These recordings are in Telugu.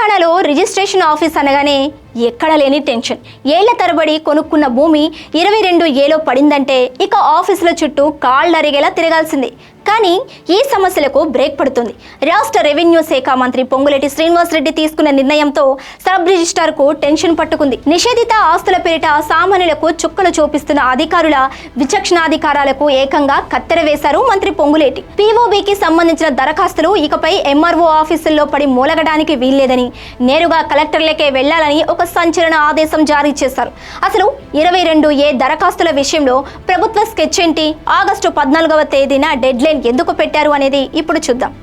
తెలంగాణలో రిజిస్ట్రేషన్ ఆఫీస్ అనగానే ఎక్కడ లేని టెన్షన్. ఏళ్ల తరబడి కొనుక్కున్న భూమి 22A పడిందంటే ఇక ఆఫీసుల చుట్టూ కాళ్ళరిగేలా తిరగాల్సిందే. కానీ ఈ సమస్యలకు బ్రేక్ పడుతుంది. రాష్ట్ర రెవెన్యూ శాఖ మంత్రి పొంగులేటి శ్రీనివాసరెడ్డి తీసుకున్న నిర్ణయంతో సబ్ రిజిస్ట్రార్కు టెన్షన్ పట్టుకుంది. నిషేధిత ఆస్తుల పేరిట సామాన్యులకు చుక్కలు చూపిస్తున్న అధికారుల విచక్షణాధికారాలకు ఏకంగా కత్తెర వేశారు మంత్రి పొంగులేటి. పీఓబీకి సంబంధించిన దరఖాస్తులు ఇకపై ఎంఆర్ఓ ఆఫీసుల్లో పడి మూలగడానికి వీల్లేదని, నేరుగా కలెక్టర్లకే వెళ్లాలని ఒక సంచలన ఆదేశం జారీ చేశారు. అసలు 22A దరఖాస్తుల విషయంలో ప్రభుత్వ స్కెచ్ ఏంటి, ఆగస్టు 14వ తేదీన డెడ్ లైన్ ఎందుకు పెట్టారు అనేది ఇప్పుడు చూద్దాం.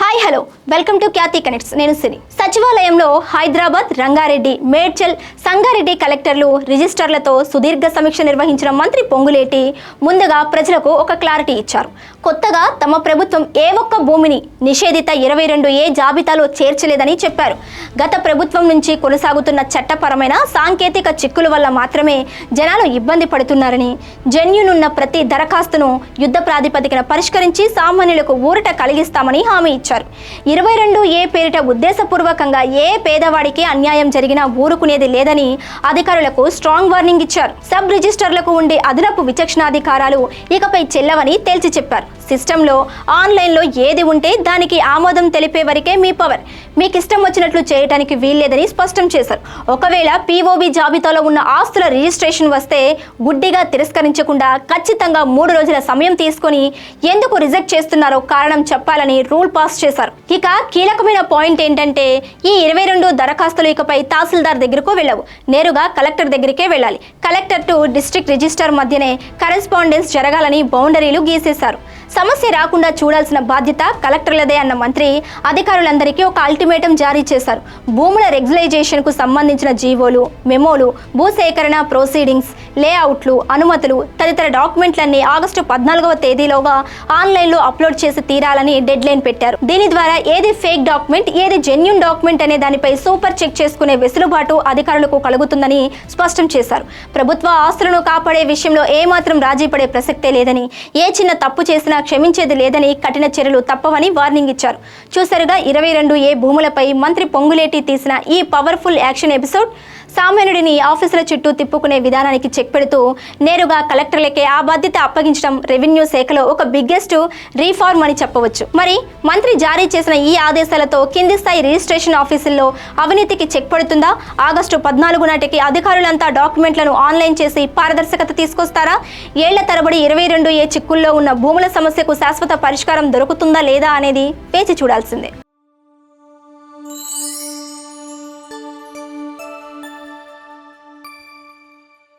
Hi hello, welcome to Khyati connects. నేను సిరి. సచివాలయంలో హైదరాబాద్, రంగారెడ్డి, మేడ్చల్, సంగారెడ్డి కలెక్టర్లు రిజిస్టర్లతో సుదీర్ఘ సమీక్ష నిర్వహించిన మంత్రి పొంగులేటి ముందుగా ప్రజలకు ఒక క్లారిటీ ఇచ్చారు. కొత్తగా తమ ప్రభుత్వం ఏ ఒక్క భూమిని నిషేధిత 22A జాబితాలో చేర్చలేదని చెప్పారు. గత ప్రభుత్వం నుంచి కొనసాగుతున్న చట్టపరమైన సాంకేతిక చిక్కుల వల్ల మాత్రమే జనాలు ఇబ్బంది పడుతున్నారని, జెన్యూనున్న ప్రతి దరఖాస్తును యుద్ధ ప్రాతిపదికన పరిష్కరించి సామాన్యులకు ఊరట కలిగిస్తామని హామీ ఇచ్చారు. 22A పేరిట ఉద్దేశపూర్వకంగా ఏ పేదవాడికి అన్యాయం జరిగినా ఊరుకునేది లేదని అధికారులకు స్ట్రాంగ్ వార్నింగ్ ఇచ్చారు. సబ్ రిజిస్టర్లకు ఉండే అదనపు విచక్షణాధికారాలు ఇకపై చెల్లవని తేల్చి చెప్పారు. సిస్టంలో ఆన్లైన్లో ఏది ఉంటే దానికి ఆమోదం తెలిపే వరకే మీ పవర్, మీకు ఇష్టం వచ్చినట్లు చేయడానికి వీల్లేదని స్పష్టం చేశారు. ఒకవేళ పీఓబీ జాబితాలో ఉన్న ఆస్తుల రిజిస్ట్రేషన్ వస్తే గుడ్డిగా తిరస్కరించకుండా ఖచ్చితంగా 3 రోజుల సమయం తీసుకొని ఎందుకు రిజెక్ట్ చేస్తున్నారో కారణం చెప్పాలని రూల్ పాస్ చేశారు. ఇక కీలకమైన పాయింట్ ఏంటంటే ఈ 22 దరఖాస్తులు ఇకపై తహసీల్దార్ దగ్గరకు వెళ్ళవు, నేరుగా కలెక్టర్ దగ్గరికే వెళ్ళాలి. కలెక్టర్ టు డిస్ట్రిక్ట్ రిజిస్టర్ మధ్యనే కరెస్పాండెన్స్ జరగాలని బౌండరీలు గీసేశారు. సమస్య రాకుండా చూడాల్సిన బాధ్యత కలెక్టర్లదే అన్న మంత్రి అధికారులందరికీ ఒక అల్టిమేటం జారీ చేశారు. భూముల రెగ్యులైజేషన్కు సంబంధించిన జీవోలు, మెమోలు, భూసేకరణ ప్రొసీడింగ్స్, లేఅవుట్లు, అనుమతులు తదితర డాక్యుమెంట్లన్నీ ఆగస్టు 14వ తేదీలోగా ఆన్లైన్లో అప్లోడ్ చేసి తీరాలని డెడ్ లైన్ పెట్టారు. దీని ద్వారా ఏది ఫేక్ డాక్యుమెంట్, ఏది జెన్యూన్ డాక్యుమెంట్ అనే దానిపై సూపర్ చెక్ చేసుకునే వెసులుబాటు అధికారులకు కలుగుతుందని స్పష్టం చేశారు. ప్రభుత్వ ఆస్తులను కాపాడే విషయంలో ఏమాత్రం రాజీ పడే ప్రసక్తే లేదని, ఏ చిన్న తప్పు చేసినా క్షమించేది లేదని, కఠిన చర్యలు తప్పవని వార్నింగ్ ఇచ్చారు. చూసారుగా 22A భూములపై మంత్రి పొంగులేటి తీసిన ఈ పవర్ఫుల్ యాక్షన్ ఎపిసోడ్. సామాన్యుడిని ఆఫీసుల చుట్టూ తిప్పుకునే విధానానికి చెక్ పెడుతూ నేరుగా కలెక్టర్లకే ఆ బాధ్యత అప్పగించడం రెవెన్యూ శాఖలో ఒక బిగ్గెస్ట్ రీఫార్మ్ అని చెప్పవచ్చు. మరి మంత్రి జారీ చేసిన ఈ ఆదేశాలతో కింది స్థాయి రిజిస్ట్రేషన్ ఆఫీసుల్లో అవినీతికి చెక్ పడుతుందా? ఆగస్టు 14 నాటికి అధికారులంతా డాక్యుమెంట్లను ఆన్లైన్ చేసి పారదర్శకత తీసుకొస్తారా? ఏళ్ల తరబడి 22A చిక్కుల్లో ఉన్న భూముల సమస్యకు శాశ్వత పరిష్కారం దొరుకుతుందా లేదా అనేది వేచి చూడాల్సిందే.